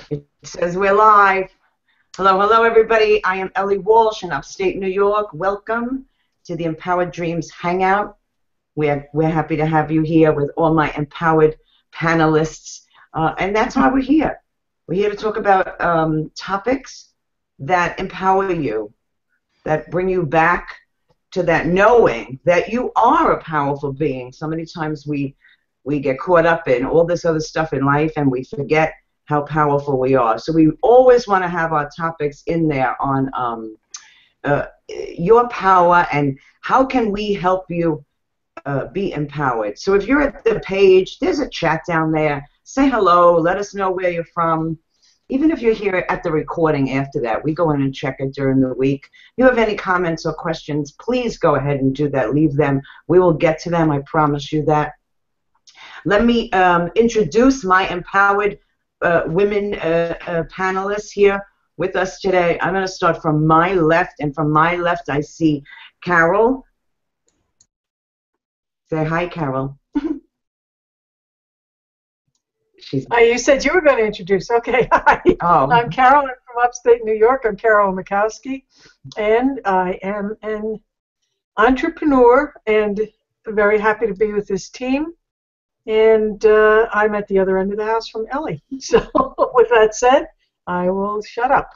It says we're live. Hello, hello, everybody. I am Ellie Walsh in upstate New York. Welcome to the Empowered Dreams Hangout. We're happy to have you here with all my empowered panelists, and that's why we're here. We're here to talk about topics that empower you, that bring you back to that knowing that you are a powerful being. So many times we get caught up in all this other stuff in life and we forget how powerful we are. So we always want to have our topics in there on your power and how can we help you be empowered. So if you're at the page, there's a chat down there. Say hello. Let us know where you're from. Even if you're here at the recording after that, we go in and check it during the week. If you have any comments or questions, please go ahead and do that. Leave them. We will get to them. I promise you that. Let me introduce my empowered women panelists here with us today. I'm going to start from my left, and from my left I see Carol. Say hi, Carol. You said you were going to introduce. Okay, hi. Oh. I'm Carol. I'm from upstate New York. I'm Carol Mikowski, and I am an entrepreneur and very happy to be with this team. And I'm at the other end of the house from Ellie. So with that said, I will shut up.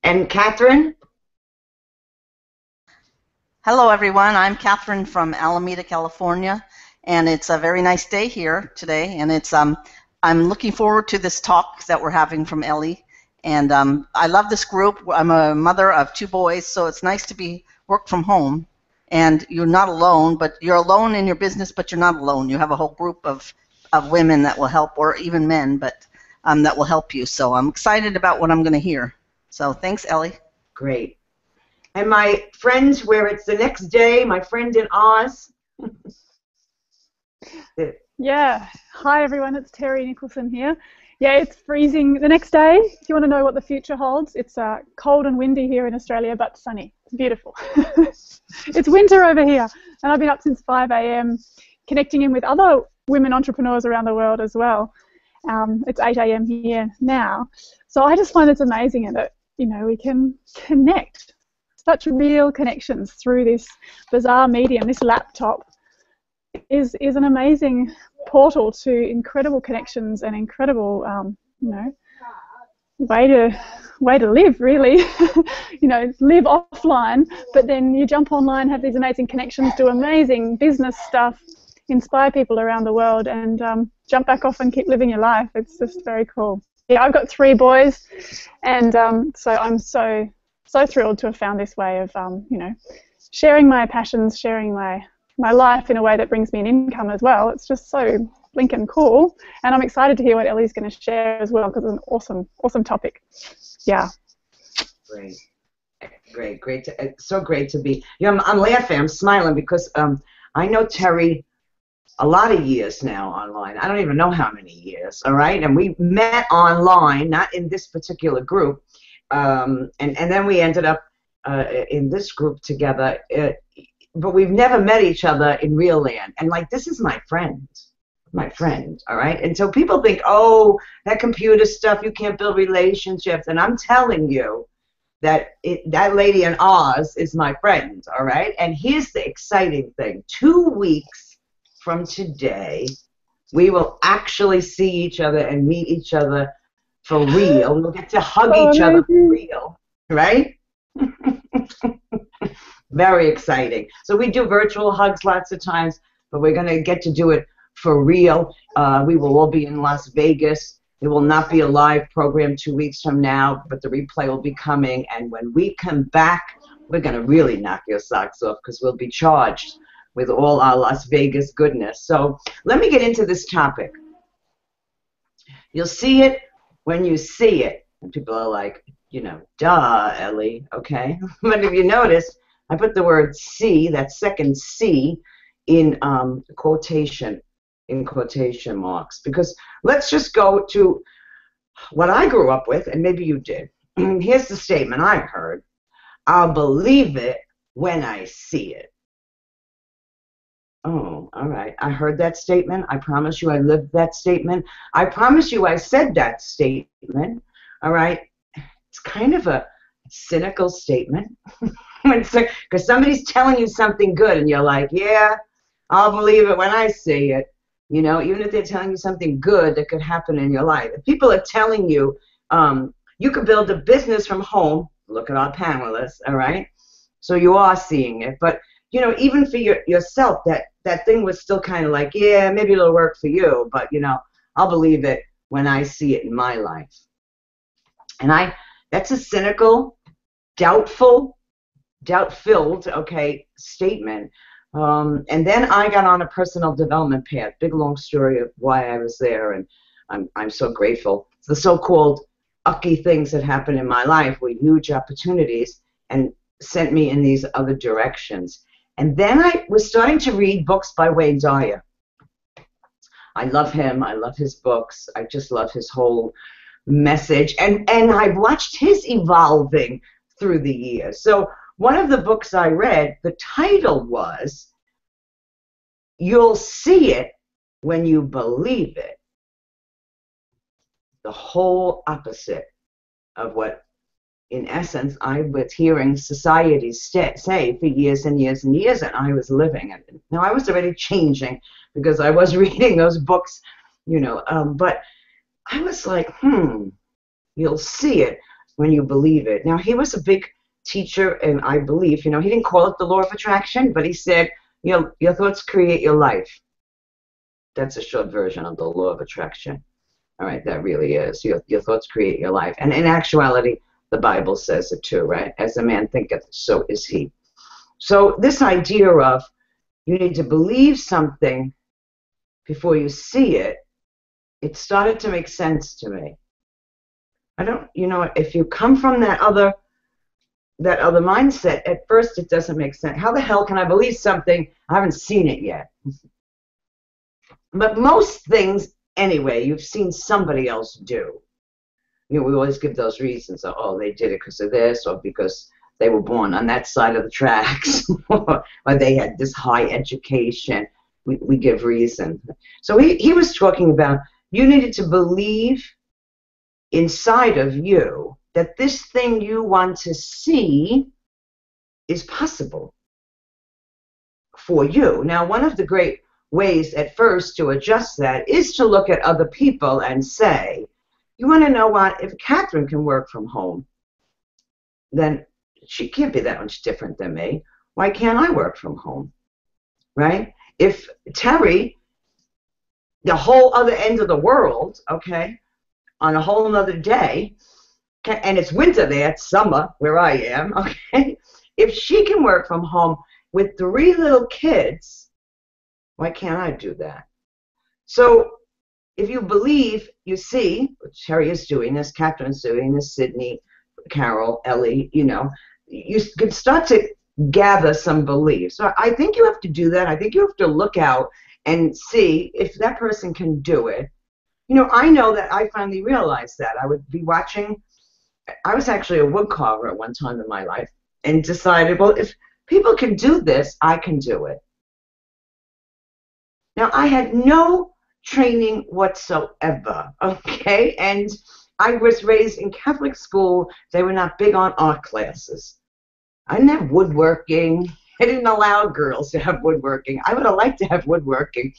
And Catherine? Hello, everyone. I'm Catherine from Alameda, California, and it's a very nice day here today. And it's I'm looking forward to this talk that we're having from Ellie. And I love this group. I'm a mother of 2 boys, so it's nice to work from home. And you're not alone, but you're alone in your business, but you're not alone. You have a whole group of women that will help, or even men, but that will help you. So I'm excited about what I'm going to hear. So thanks, Ellie. Great. And my friend, where it's the next day, my friend in Oz. Yeah. Hi, everyone. It's Terry Nicholson here. Yeah, it's freezing the next day. If you want to know what the future holds, it's cold and windy here in Australia, but sunny. It's beautiful. It's winter over here, and I've been up since 5 a.m. connecting in with other women entrepreneurs around the world as well. It's 8 a.m. here now. So I just find it's amazing that, we can connect, such real connections through this bizarre medium. This laptop is an amazing portal to incredible connections and incredible, way to live, really. Live offline, but then you jump online, have these amazing connections, do amazing business stuff, inspire people around the world, and jump back off and keep living your life. It's just very cool. Yeah, I've got 3 boys, and so I'm so thrilled to have found this way of, sharing my passions, sharing my life in a way that brings me an income as well. It's just so blinking cool, and I'm excited to hear what Ellie's going to share as well, because it's an awesome topic. Yeah. Great. So great to be. I'm laughing. I'm smiling because I know Terry a lot of years now online. I don't even know how many years. All right, and we met online, not in this particular group, and then we ended up in this group together. But we've never met each other in real land. And this is my friend, all right? And so people think, oh, that computer stuff, you can't build relationships. And I'm telling you that that lady in Oz is my friend, all right? And here's the exciting thing. 2 weeks from today, we will actually see each other and meet each other for real. We'll get to hug each other for real, right? Very exciting. So we do virtual hugs lots of times, but we're going to get to do it for real. We will all be in Las Vegas. It will not be a live program 2 weeks from now, but the replay will be coming. And when we come back, we're going to really knock your socks off, because we'll be charged with all our Las Vegas goodness. So let me get into this topic. You'll see it when you see it. And people are like, duh, Ellie, okay? But if you notice, I put the word C, that second C, in quotation marks, because let's just go to what I grew up with, and maybe you did. Here's the statement I heard: I'll believe it when I see it. Oh, all right. I heard that statement. I promise you I lived that statement. I promise you I said that statement. All right. It's kind of a cynical statement. Because somebody's telling you something good and you're like, yeah, I'll believe it when I see it. You know, even if they're telling you something good that could happen in your life. If people are telling you you could build a business from home, look at our panelists, all right? So you are seeing it. But, you know, even for yourself, that thing was still kind of like, yeah, maybe it'll work for you, but, you know, I'll believe it when I see it in my life. And that's a cynical, doubt-filled, okay, statement. And then I got on a personal development path. Big long story of why I was there, and I'm so grateful. The so-called ucky things that happened in my life were huge opportunities and sent me in these other directions. And then I was starting to read books by Wayne Dyer. I love him. I love his books. I just love his whole message. And I've watched his evolving through the years. So one of the books I read, the title was, You'll See It When You Believe It. The whole opposite of what, in essence, I was hearing society say for years and years and years, and I was living it. Now, I was already changing because I was reading those books, you know, but I was like, you'll see it when you believe it. Now, he was a big teacher, and I believe, you know, he didn't call it the law of attraction, but he said, you know, your thoughts create your life. That's a short version of the law of attraction. All right, that really is. Your thoughts create your life. And in actuality, the Bible says it too, right? As a man thinketh, so is he. So this idea of you need to believe something before you see it, it started to make sense to me. I don't, you know, if you come from that other mindset, at first it doesn't make sense. How the hell can I believe something? I haven't seen it yet. But most things, anyway, you've seen somebody else do. You know, we always give those reasons. Oh, they did it because of this, or because they were born on that side of the tracks, or they had this high education. We give reason. So he was talking about you needed to believe inside of you that this thing you want to see is possible for you. Now, one of the great ways at first to adjust that is to look at other people and say, you want to know what? If Catherine can work from home, then she can't be that much different than me. Why can't I work from home? Right? If Terry, the whole other end of the world, okay, on a whole other day, and it's winter there, it's summer where I am, okay, if she can work from home with 3 little kids, why can't I do that? So if you believe, you see, Terry is doing this, Catherine's doing this, Sydney, Carol, Ellie, you know, you can start to gather some beliefs. So I think you have to do that. I think you have to look out and see if that person can do it. You know, I know that I finally realized that. I would be watching, I was actually a wood carver at one time in my life, and decided, well, if people can do this, I can do it. Now, I had no training whatsoever, okay? And I was raised in Catholic school. They were not big on art classes. I didn't have woodworking. They didn't allow girls to have woodworking. I would have liked to have woodworking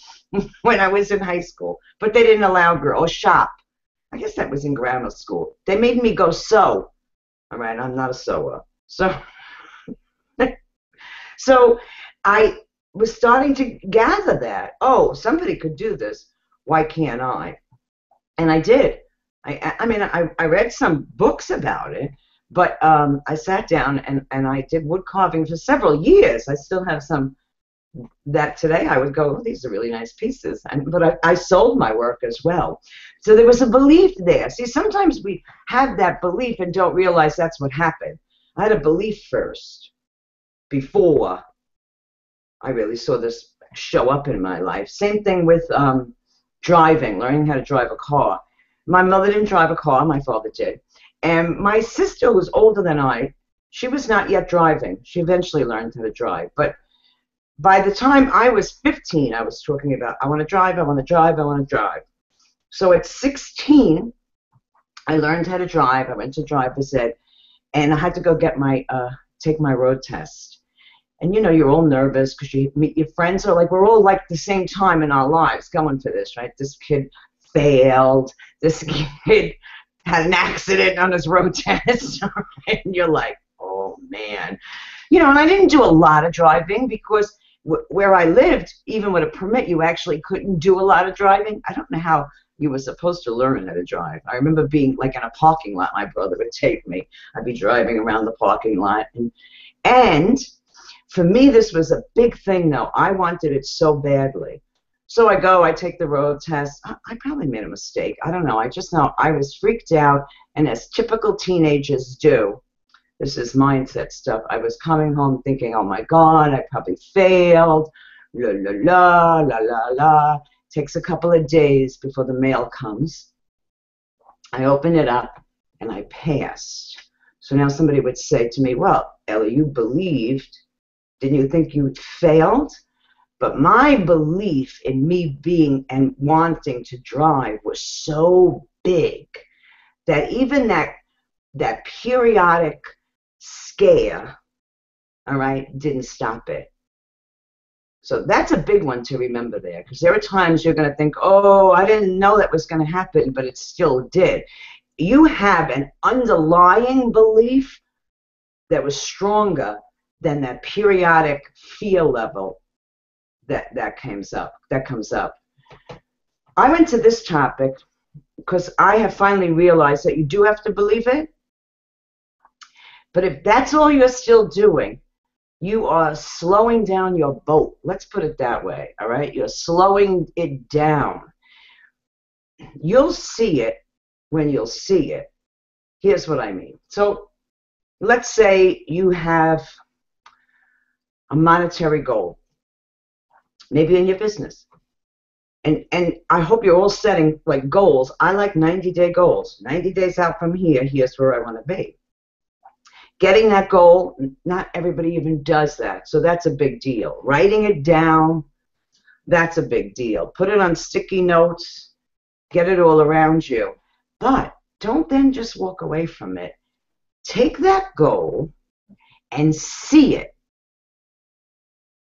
when I was in high school, but they didn't allow girls. Or shop. I guess that was in grammar school. They made me go sew. All right, I'm not a sewer. So I was starting to gather that, oh, somebody could do this. Why can't I? And I did. I mean, I read some books about it, but I sat down and I did wood carving for several years. I still have some that today I would go, oh, these are really nice pieces. But I sold my work as well. So there was a belief there. See, sometimes we have that belief and don't realize that's what happened. I had a belief first before I really saw this show up in my life. Same thing with driving, learning how to drive a car. My mother didn't drive a car, my father did. And my sister, who's older than I, she was not yet driving. She eventually learned how to drive. But by the time I was 15, I was talking about, I want to drive, I want to drive, I want to drive. So at 16, I learned how to drive. I went to driver's ed, and I had to go get my, take my road test. And you know, you're all nervous because you meet your friends are like, we're all like the same time in our lives going for this, right? This kid failed. This kid had an accident on his road test. And you're like, oh man. You know, and I didn't do a lot of driving because where I lived, even with a permit, you actually couldn't do a lot of driving. I don't know how you were supposed to learn how to drive. I remember being like in a parking lot. My brother would take me. I'd be driving around the parking lot. And for me, this was a big thing, though. I wanted it so badly. So I take the road test. I probably made a mistake. I don't know. I just know I was freaked out. And as typical teenagers do, this is mindset stuff. I was coming home thinking, oh, my God, I probably failed. La, la, la, la, la, la. Takes a couple of days before the mail comes. I open it up, and I passed. So now somebody would say to me, well, Ellie, you believed. Didn't you think you'd failed? But my belief in me being and wanting to drive was so big that even that periodic scare, all right, didn't stop it. So that's a big one to remember there, because there are times you're going to think, oh, I didn't know that was going to happen, but it still did. You have an underlying belief that was stronger than that periodic fear level that comes up. I went to this topic because I have finally realized that you do have to believe it. But if that's all you're still doing, you are slowing down your boat. Let's put it that way, all right? You're slowing it down. You'll see it when you'll see it. Here's what I mean. So let's say you have a monetary goal, maybe in your business. And I hope you're all setting like goals. I like 90-day goals. 90 days out from here, here's where I want to be. Getting that goal, not everybody even does that. So that's a big deal. Writing it down, that's a big deal. Put it on sticky notes, get it all around you. But don't then just walk away from it. Take that goal and see it.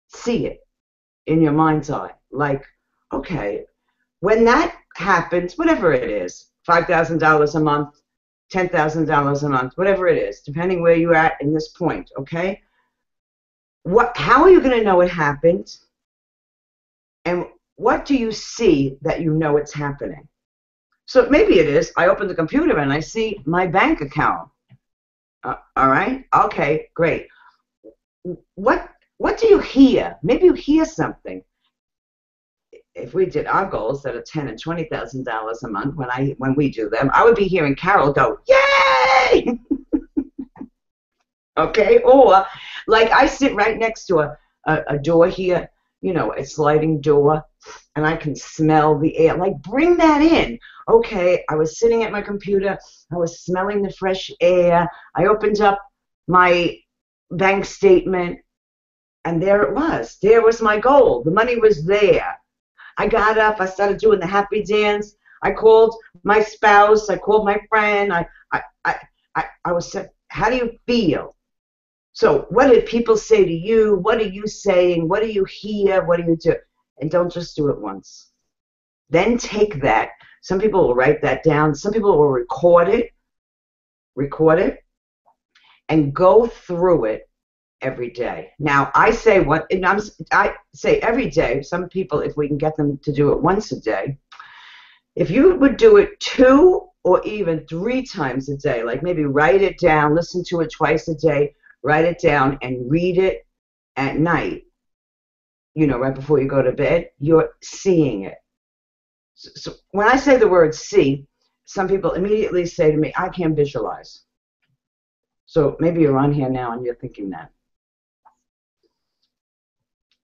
See it in your mind's eye. Like, okay, when that happens, whatever it is, $5,000 a month, $10,000 a month, whatever it is, depending where you're at in this point, okay? How are you going to know it happened? And what do you see that you know it's happening? So maybe it is, I open the computer and I see my bank account. All right? Okay, great. What do you hear? Maybe you hear something. If we did our goals that are $10,000 and $20,000 a month, when we do them, I would be hearing Carol go, "Yay!" Okay, or like I sit right next to a door here, you know, a sliding door, and I can smell the air. Like, bring that in. Okay, I was sitting at my computer, I was smelling the fresh air. I opened up my bank statement, and there it was. There was my goal. The money was there. I got up, I started doing the happy dance. I called my spouse, I called my friend. I was saying, how do you feel? So what did people say to you? What are you saying? What do you hear? What do you do? And don't just do it once. Then take that. Some people will write that down. Some people will record it, and go through it every day. Now, I say I say every day. Some people, if we can get them to do it once a day, if you would do it 2 or even 3 times a day, like maybe write it down, listen to it twice a day, write it down, and read it at night, you know, right before you go to bed, you're seeing it. So when I say the word see, some people immediately say to me, I can't visualize. So maybe you're on here now and you're thinking that.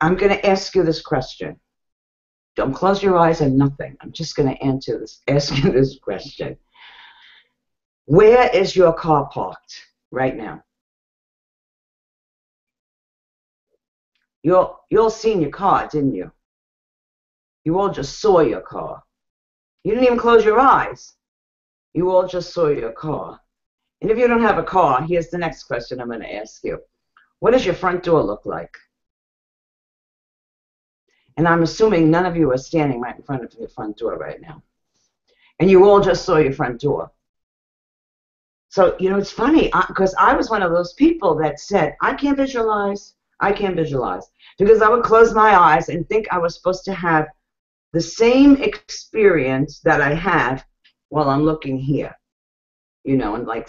I'm going to ask you this question. Don't close your eyes or nothing. I'm just going to ask you this question. Where is your car parked right now? You all seen your car, didn't you? You all just saw your car. You didn't even close your eyes. You all just saw your car. And if you don't have a car, here's the next question I'm going to ask you. What does your front door look like? And I'm assuming none of you are standing right in front of your front door right now. And you all just saw your front door. So, you know, it's funny, because I was one of those people that said, I can't visualize. I can't visualize. Because I would close my eyes and think I was supposed to have the same experience that I have while I'm looking here. You know, and like,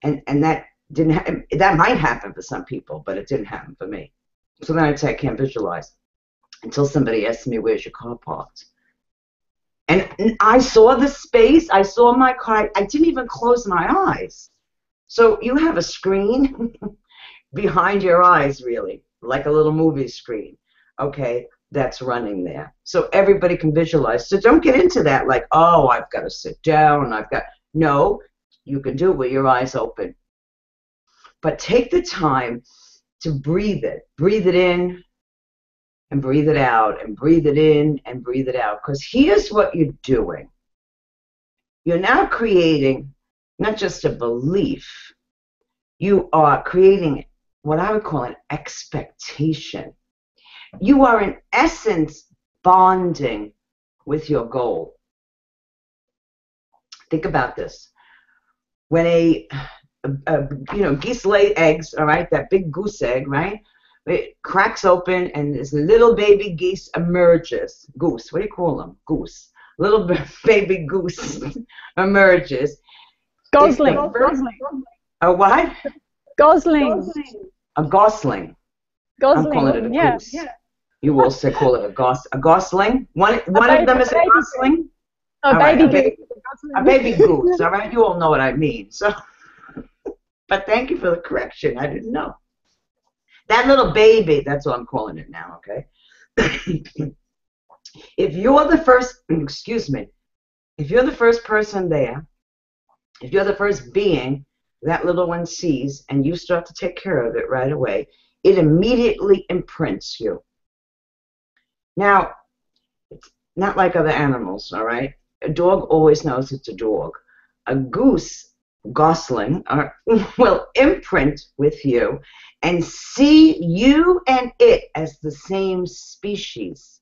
and that didn't that might happen for some people, but it didn't happen for me. So then I'd say I can't visualize until somebody asked me, where's your car parked? And I saw the space, I saw my car, I didn't even close my eyes. So you have a screen behind your eyes, really, like a little movie screen, okay, that's running there. So everybody can visualize. So don't get into that like, oh, I've got to sit down, no, you can do it with your eyes open. But take the time to breathe it in, and breathe it out, and breathe it in, and breathe it out. Because here's what you're doing. You're now creating not just a belief, you are creating what I would call an expectation. You are in essence bonding with your goal. Think about this. When geese lay eggs, all right, that big goose egg, right? It cracks open and this little baby geese emerges. Goose, what do you call them? Goose. Little baby goose emerges. Gosling. A what? Gosling. A gosling. Gosling. I'm calling it a goose. Yeah. You will say call it a gosling. One of them is a gosling. A baby goose. A baby goose, all right? You all know what I mean. So, but thank you for the correction. I didn't know. That little baby, that's what I'm calling it now, okay? If you're the first, if you're the first person there, if you're the first being that little one sees and you start to take care of it right away, it immediately imprints you. Now, it's not like other animals, all right? A dog always knows it's a dog. A gosling, will imprint with you and see you and it as the same species.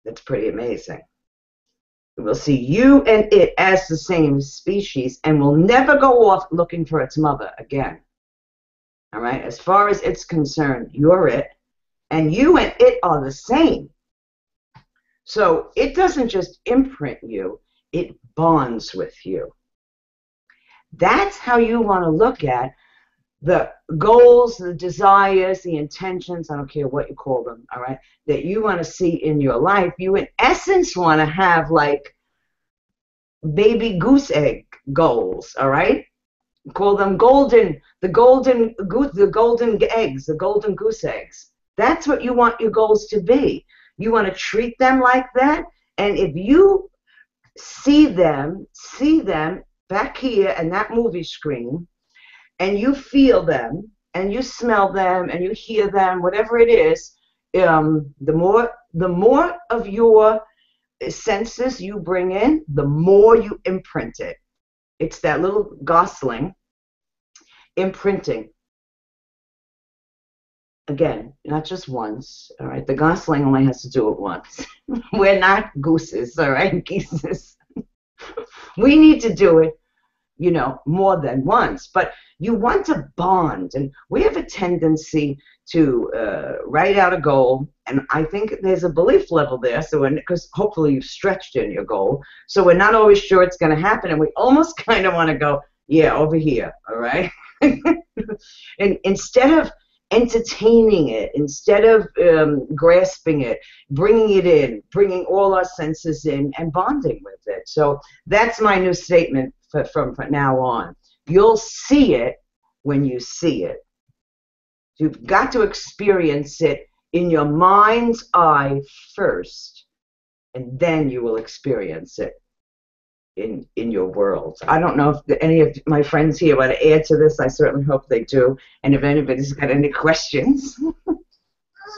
That's pretty amazing. It will see you and it as the same species and will never go off looking for its mother again. All right? As far as it's concerned, you're it, and you and it are the same. So it doesn't just imprint you, it bonds with you. That's how you want to look at the goals, the desires, the intentions, I don't care what you call them, all right, that you want to see in your life. You, in essence, want to have like baby goose egg goals, all right? Call them the golden eggs, the golden goose eggs. That's what you want your goals to be. You want to treat them like that, and if you see them back here in that movie screen, and you feel them, and you smell them, and you hear them, whatever it is, the more of your senses you bring in, the more you imprint it. It's that little gosling imprinting. Again, not just once, all right? The gosling only has to do it once. We're not gooses, all right, geeses. We need to do it, you know, more than once. But you want to bond, and we have a tendency to write out a goal, and I think there's a belief level there, so because hopefully you've stretched in your goal, so we're not always sure it's going to happen, and we almost kind of want to go, yeah, over here, all right? And instead of entertaining it, instead of grasping it, bringing it in, bringing all our senses in and bonding with it. So that's my new statement from now on. You'll see it when you see it. You've got to experience it in your mind's eye first, and then you will experience it in your world. I don't know if any of my friends here want to add to this. I certainly hope they do. And if anybody's got any questions.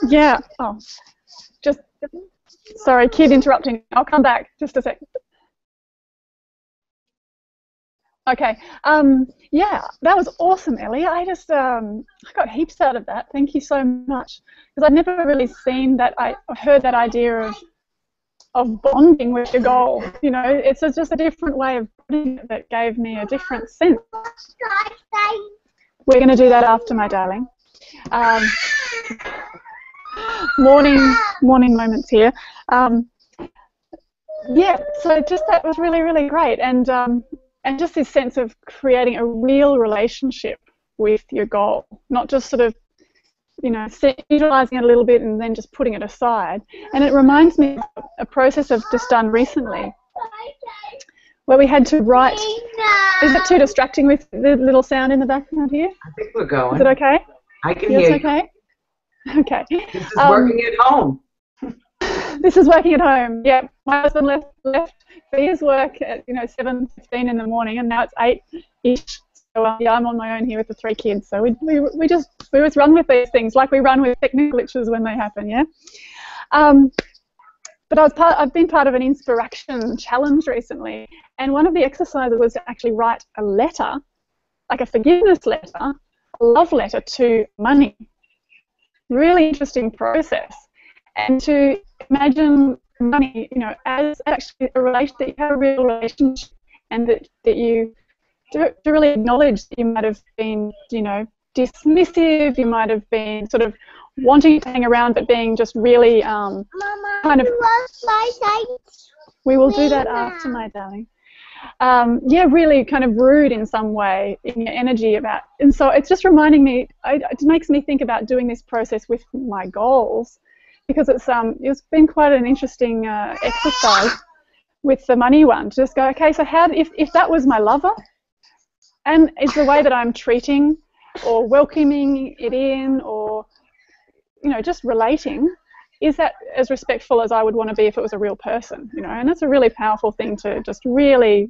Yeah. Oh, just sorry, kid interrupting. I'll come back. Just a sec. Okay. Yeah, that was awesome, Ellie. I just I got heaps out of that. Thank you so much. Because I'd never really seen that. I heard that idea of bonding with your goal. You know, it's just a different way of putting it that gave me a different sense. We're going to do that after, my darling. Morning moments here. Yeah, so just that was really, really great, and just this sense of creating a real relationship with your goal, not just sort of, you know, utilizing it a little bit and then just putting it aside. And it reminds me of a process I've just done recently, where we had to write. Is it too distracting with the little sound in the background here? I think we're going. Is it okay? I can hear you. Okay. Okay. This is working at home. This is working at home. Yeah, my husband left for his work at 7:15 in the morning, and now it's 8-ish. So yeah, I'm on my own here with the 3 kids. So we just run with these things like we run with technical glitches when they happen. Yeah. But I've been part of an inspiration challenge recently, and one of the exercises was to actually write a letter, like a forgiveness letter, a love letter to money. Really interesting process, and to imagine money, as actually a relation, that you have a real relationship, and that you to really acknowledge that you might have been, dismissive, you might have been sort of wanting to hang around, but being just really Mama, kind of. We will do that Nina. after, my darling. Yeah, really kind of rude in some way in your energy about, and so it's just reminding me. It makes me think about doing this process with my goals, because it's been quite an interesting exercise with the money one. To just go, okay, so how if that was my lover, and it's the way that I'm treating or welcoming it in, or just relating. Is that as respectful as I would want to be if it was a real person, And that's a really powerful thing to just really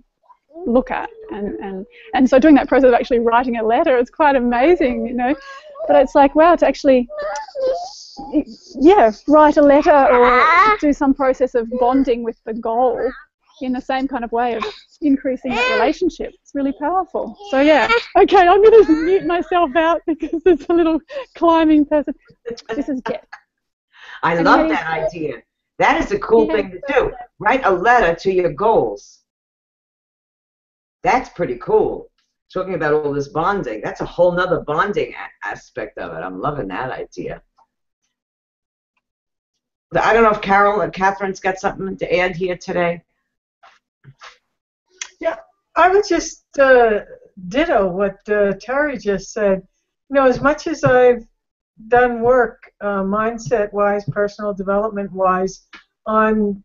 look at. And so doing that process of actually writing a letter is quite amazing, But it's like, wow, to actually, write a letter or do some process of bonding with the goal in the same kind of way of increasing that relationship. It's really powerful. So yeah, okay, I'm going to mute myself out because there's a little climbing person. This is Jet. I love that idea. That is a cool thing to do. Write a letter to your goals. That's pretty cool. Talking about all this bonding, that's a whole nother bonding aspect of it. I'm loving that idea. I don't know if Carol and Catherine's got something to add here today. Yeah, I would just ditto what Terry just said. As much as I've done work mindset-wise, personal development-wise, on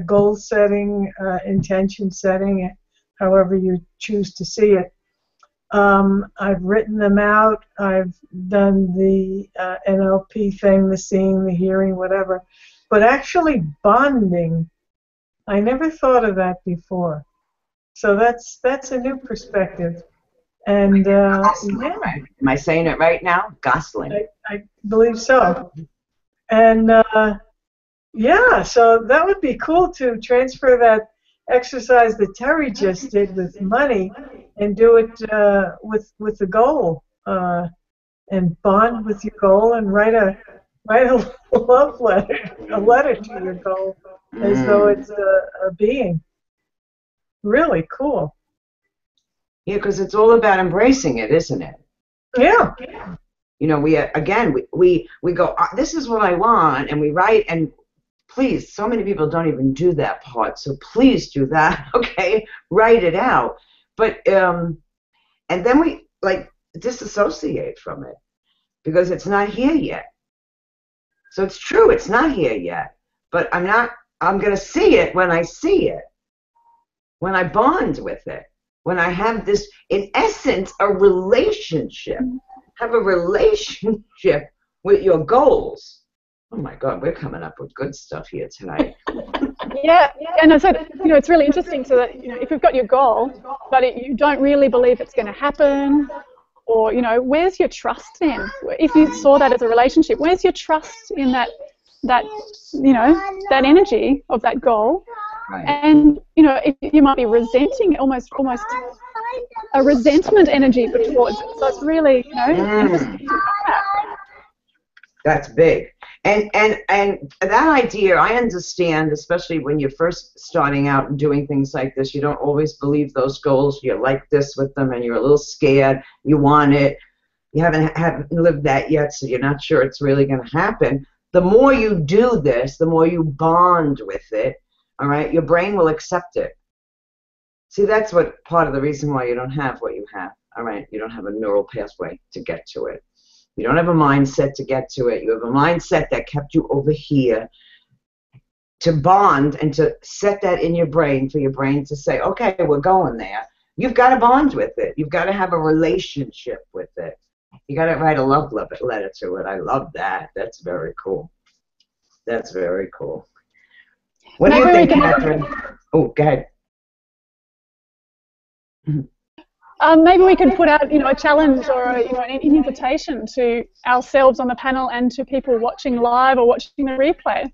goal setting, intention setting, however you choose to see it. I've written them out. I've done the NLP thing, the seeing, the hearing, whatever. But actually bonding, I never thought of that before. So that's a new perspective. And Am I saying it right now? Gosling. I believe so. And so that would be cool to transfer that exercise that Terry just did with money and do it with the goal, and bond with your goal and write a love letter, a letter to your goal, as though it's a being. Really cool. Yeah, because it's all about embracing it, isn't it? Yeah. We go, this is what I want, and we write, and please, so many people don't even do that part, so please do that, okay? Write it out. But, and then we, disassociate from it, because it's not here yet. So it's true, it's not here yet, but I'm going to see it when I see it, when I bond with it. When I have this, in essence, a relationship. Have a relationship with your goals. Oh my God, we're coming up with good stuff here tonight. Yeah, and I said, it's really interesting to that, if you've got your goal, but you don't really believe it's going to happen, or you know, where's your trust then? If you saw that as a relationship, where's your trust in that you know, that energy of that goal? Right. And you know, if you might be resenting almost a resentment energy towards it. So it's really, you know, interesting. That's big. And that idea, I understand, especially when you're first starting out and doing things like this, you don't always believe those goals. You're like this with them, and you're a little scared. You want it. You haven't lived that yet, so you're not sure it's really going to happen. The more you do this, the more you bond with it, all right, your brain will accept it. See, that's what part of the reason why you don't have what you have, all right? You don't have a neural pathway to get to it. You don't have a mindset to get to it. You have a mindset that kept you over here to bond and to set that in your brain for your brain to say, okay, we're going there. You've got to bond with it. You've got to have a relationship with it. You got to write a love letter to it. I love that. That's very cool. That's very cool. What do you think, Catherine? Oh, go ahead. Maybe we could put out, you know, a challenge or you know, an invitation to ourselves on the panel and to people watching live or watching the replay.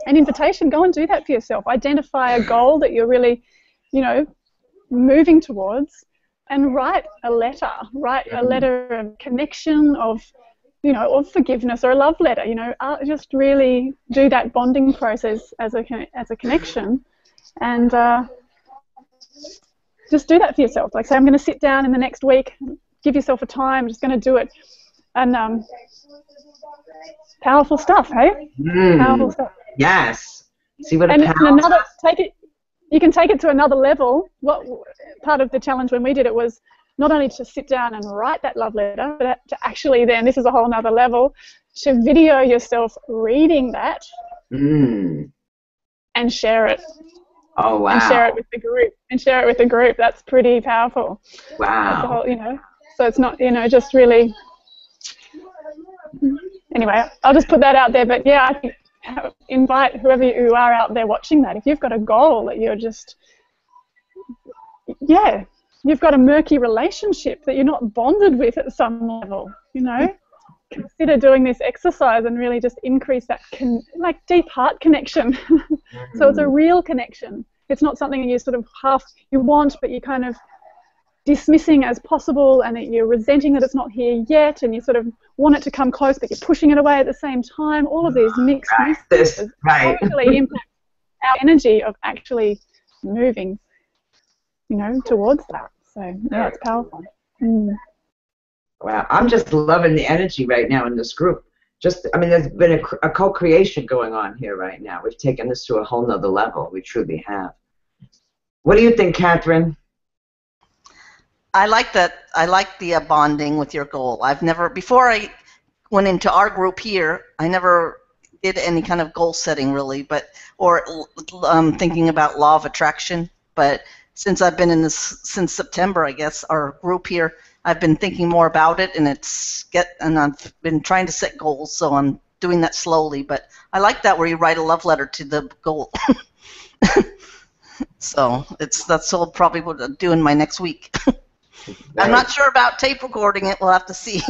An invitation, go and do that for yourself. Identify a goal that you're really, you know, moving towards, and write a letter. Write a letter of connection, of, you know, of forgiveness, or a love letter. You know, just really do that bonding process as a connection, and just do that for yourself. Like, say, I'm going to sit down in the next week, give yourself a time, I'm just going to do it. And powerful stuff, hey? Powerful stuff. Yes. See what and you can take it to another level. What part of the challenge when we did it was not only to sit down and write that love letter, but to actually then, this is a whole nother level, to video yourself reading that and share it. Oh, wow. And share it with the group. That's pretty powerful. Wow. That's the whole, you know, so it's not, you know, just really. Anyway, I'll just put that out there. But yeah, I think invite whoever you are out there watching that. If you've got a goal that you're just, yeah, you've got a murky relationship that you're not bonded with at some level, you know, consider doing this exercise and really just increase that like deep heart connection. So it's a real connection. It's not something you sort of you want, but you kind of dismissing as possible, and that you're resenting that it's not here yet, and you sort of want it to come close, but you're pushing it away at the same time. All of these mixed messages totally impact our energy of actually moving, you know, towards that. So yeah, it's powerful. Wow, I'm just loving the energy right now in this group. I mean, there's been a co-creation going on here right now. We've taken this to a whole nother level. We truly have. What do you think, Catherine? I like that. I like the bonding with your goal. Before I went into our group here, I never did any kind of goal setting really, or thinking about law of attraction. But since I've been in this since September, I guess, our group here, I've been thinking more about it, and I've been trying to set goals, so I'm doing that slowly. But I like that where you write a love letter to the goal. So that's all probably what I'll do in my next week. I'm not sure about tape recording it. We'll have to see.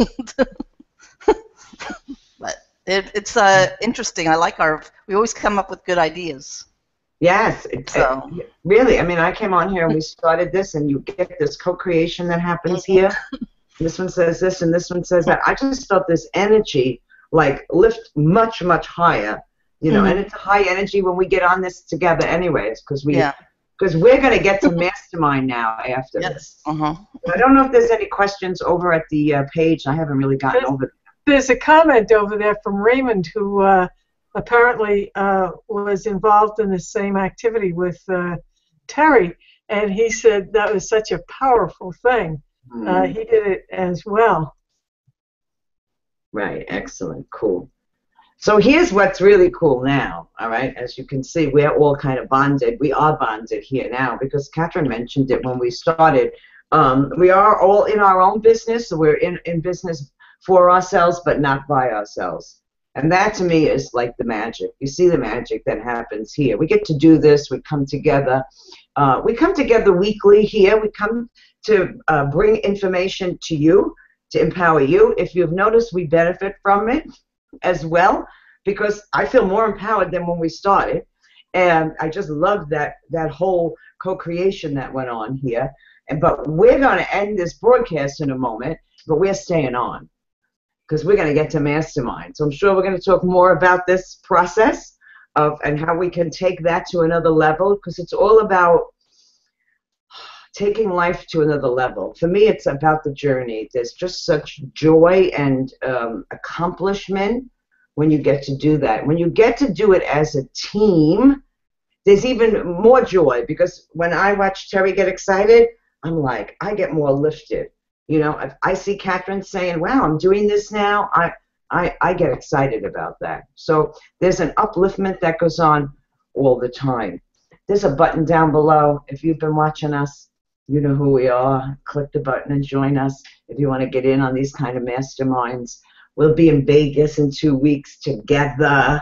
But it's interesting. I like we always come up with good ideas. Yes, really. I mean, I came on here and we started this, and you get this co-creation that happens here. This one says this, and this one says that. I just felt this energy like lift much, much higher, you know. And it's a high energy when we get on this together, anyways, because we're going to get to mastermind now after this. I don't know if there's any questions over at the page. I haven't really gotten over there. There's a comment over there from Raymond, who apparently was involved in the same activity with Terry, and he said that was such a powerful thing. He did it as well. Right, excellent, cool. So here's what's really cool now, all right? As you can see, we're all kind of bonded. We are bonded here now because Catherine mentioned it when we started. We are all in our own business, so we're in business for ourselves, but not by ourselves. And that, to me, is like the magic. You see the magic that happens here. We get to do this. We come together. We come together weekly here. We come to bring information to you, to empower you. If you've noticed, we benefit from it as well, because I feel more empowered than when we started. And I just love that whole co-creation that went on here. But we're going to end this broadcast in a moment, but we're staying on because we're going to get to Mastermind. So I'm sure we're going to talk more about this process and how we can take that to another level, because it's all about taking life to another level. For me, it's about the journey. There's just such joy and accomplishment when you get to do that. When you get to do it as a team, there's even more joy, because when I watch Terry get excited, I'm like, I get more lifted. You know, if I see Catherine saying, wow, I'm doing this now, I get excited about that. So there's an upliftment that goes on all the time. There's a button down below. If you've been watching us, you know who we are. Click the button and join us if you want to get in on these kind of masterminds. We'll be in Vegas in 2 weeks together.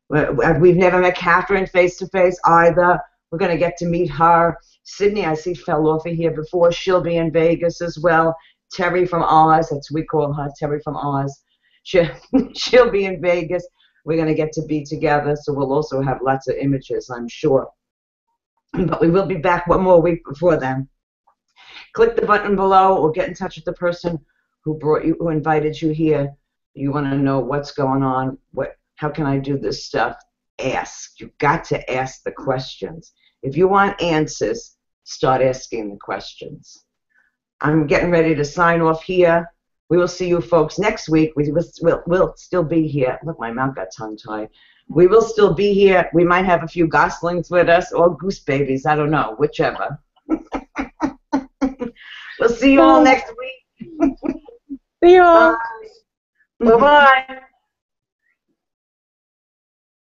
We've never met Catherine face-to-face either. We're going to get to meet her. Sydney, I see, fell off of here before. She'll be in Vegas as well. Terry from Oz, that's what we call her, Terry from Oz. She'll be in Vegas. We're going to get to be together, so we'll also have lots of images, I'm sure. But we will be back one more week before then. Click the button below or get in touch with the person who invited you here. You want to know what's going on, how can I do this stuff? Ask. You've got to ask the questions. If you want answers, start asking the questions. I'm getting ready to sign off here. We will see you folks next week. We'll still be here. Look, my mouth got tongue-tied. We will still be here. We might have a few goslings with us or goose babies. I don't know, whichever. We'll see you all next week. See you all. Bye. Bye-bye.